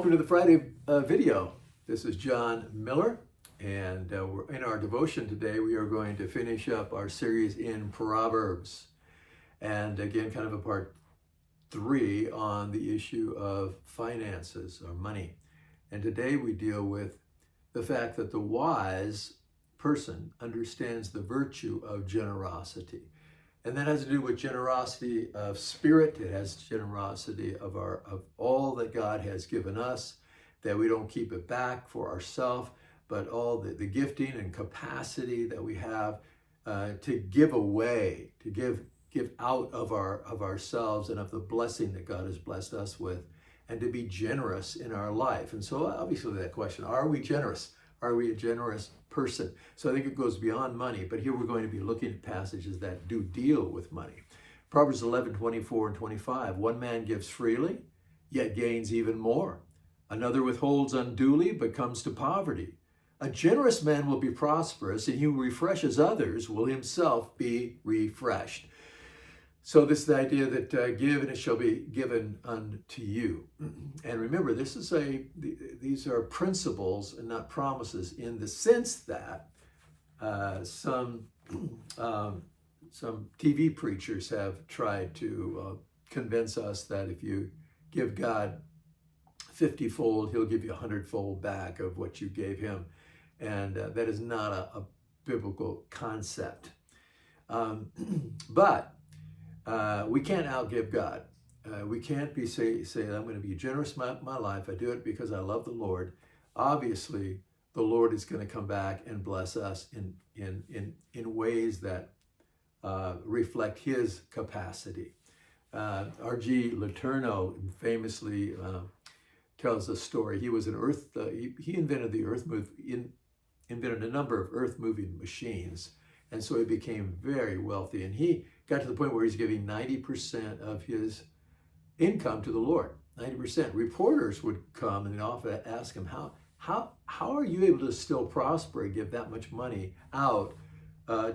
Welcome to the Friday video. This is John Miller, and we're in our devotion today. We are going to finish up our series in Proverbs, and again, kind of a part 3 on the issue of finances or money. And today we deal with the fact that the wise person understands the virtue of generosity. And that has to do with generosity of spirit. It has generosity of all that God has given us, that we don't keep it back for ourselves, but all the gifting and capacity that we have to give away, to give out of ourselves and of the blessing that God has blessed us with, and to be generous in our life. And so obviously that question, are we generous? Are we a generous person? So I think it goes beyond money, but here we're going to be looking at passages that do deal with money. Proverbs 11:24 and 25. One man gives freely, yet gains even more. Another withholds unduly, but comes to poverty. A generous man will be prosperous, and he who refreshes others will himself be refreshed. So this is the idea that give and it shall be given unto you. And remember, these are principles and not promises, in the sense that some TV preachers have tried to convince us that if you give God 50-fold, he'll give you 100-fold back of what you gave him. And that is not a biblical concept. But we can't outgive God. We can't say I'm going to be generous my life. I do it because I love the Lord. Obviously, the Lord is going to come back and bless us in ways that reflect His capacity. LeTourneau famously tells a story. He was he invented the invented a number of earth-moving machines, and so he became very wealthy. And he got to the point where he's giving 90% of his income to the Lord. 90%. Reporters would come and often ask him, how are you able to still prosper and give that much money out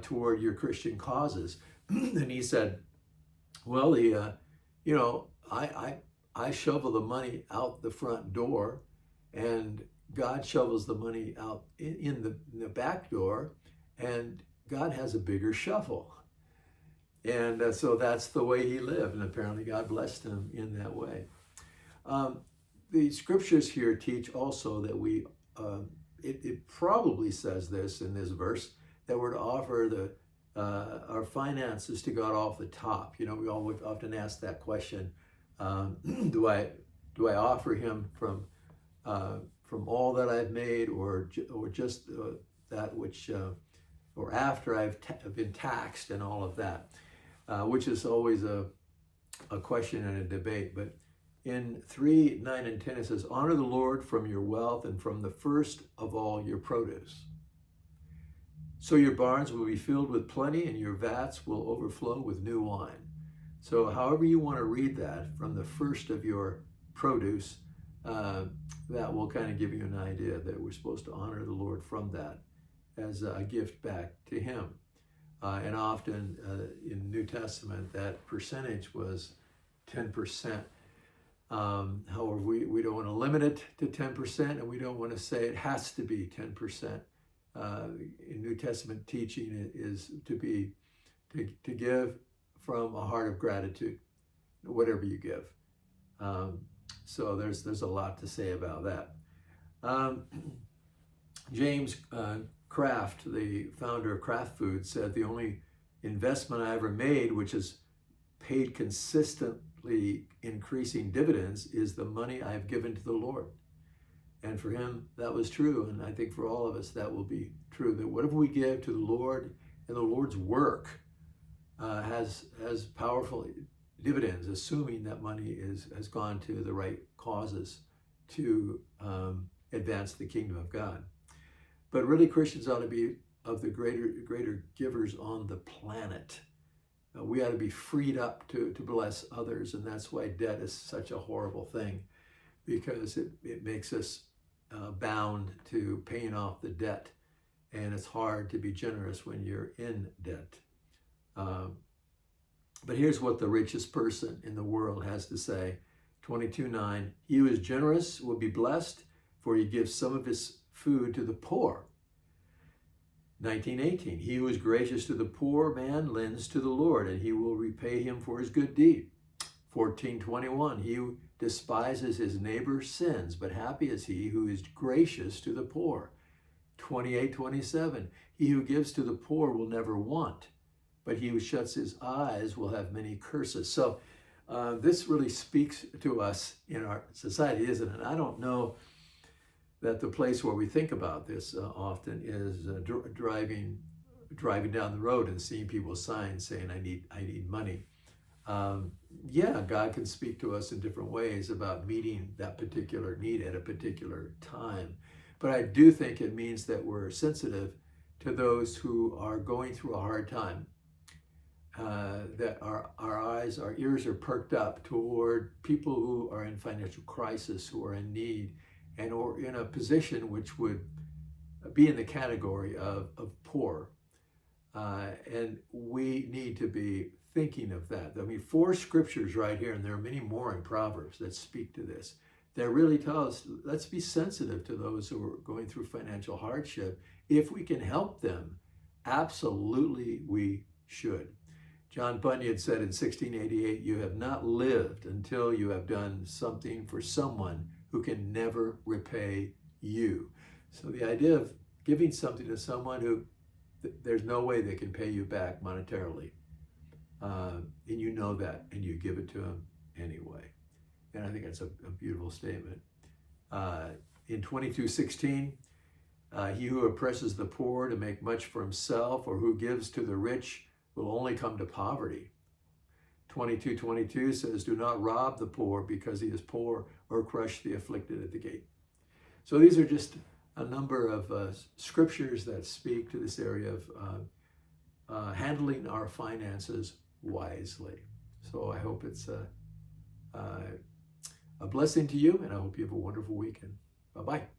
toward your Christian causes? And he said, well, I shovel the money out the front door, and God shovels the money out in the back door, and God has a bigger shovel. And so that's the way he lived, and apparently God blessed him in that way. The scriptures here teach also that it probably says this in this verse, that we're to offer our finances to God off the top. We often ask that question, do I offer him from all that I've made, or just that which, or after I've been taxed and all of that? Which is always a question and a debate. But in 3, 9, and 10, it says, honor the Lord from your wealth and from the first of all your produce. So your barns will be filled with plenty, and your vats will overflow with new wine. So however you want to read that, from the first of your produce, that will kind of give you an idea that we're supposed to honor the Lord from that as a gift back to him. And often in the New Testament, that percentage was 10%. However, we don't want to limit it to 10%, and we don't want to say it has to be 10%. In New Testament teaching is to give from a heart of gratitude, whatever you give. So there's a lot to say about that. James Kraft, the founder of Kraft Foods, said the only investment I ever made, which has paid consistently increasing dividends, is the money I've given to the Lord. And for him, that was true. And I think for all of us, that will be true, that whatever we give to the Lord and the Lord's work has powerful dividends, assuming that money has gone to the right causes to advance the kingdom of God. But really, Christians ought to be of the greater givers on the planet. We ought to be freed up to bless others, and that's why debt is such a horrible thing, because it makes us bound to paying off the debt, and it's hard to be generous when you're in debt. But here's what the richest person in the world has to say 22:9, he who is generous will be blessed, for he gives some of his food to the poor. 19:18, he who is gracious to the poor man lends to the Lord, and he will repay him for his good deed. 14:21, he who despises his neighbor sins, but happy is he who is gracious to the poor. 28:27, he who gives to the poor will never want, but he who shuts his eyes will have many curses. So this really speaks to us in our society, isn't it? I don't know that the place where we think about this often is driving down the road and seeing people's signs saying, I need money. Yeah, God can speak to us in different ways about meeting that particular need at a particular time. But I do think it means that we're sensitive to those who are going through a hard time, that our eyes, our ears are perked up toward people who are in financial crisis, who are in need, and or in a position which would be in the category of poor. And we need to be thinking of that. I mean, 4 scriptures right here, and there are many more in Proverbs that speak to this, that really tell us, let's be sensitive to those who are going through financial hardship. If we can help them, absolutely we should. John Bunyan said in 1688, you have not lived until you have done something for someone who can never repay you. So the idea of giving something to someone who there's no way they can pay you back monetarily, and you know that, and you give it to them anyway. And I think that's a beautiful statement. In 22:16, he who oppresses the poor to make much for himself, or who gives to the rich, will only come to poverty. 22:22 says, do not rob the poor because he is poor, or crush the afflicted at the gate. So these are just a number of scriptures that speak to this area of handling our finances wisely. So I hope it's a blessing to you, and I hope you have a wonderful weekend. Bye-bye.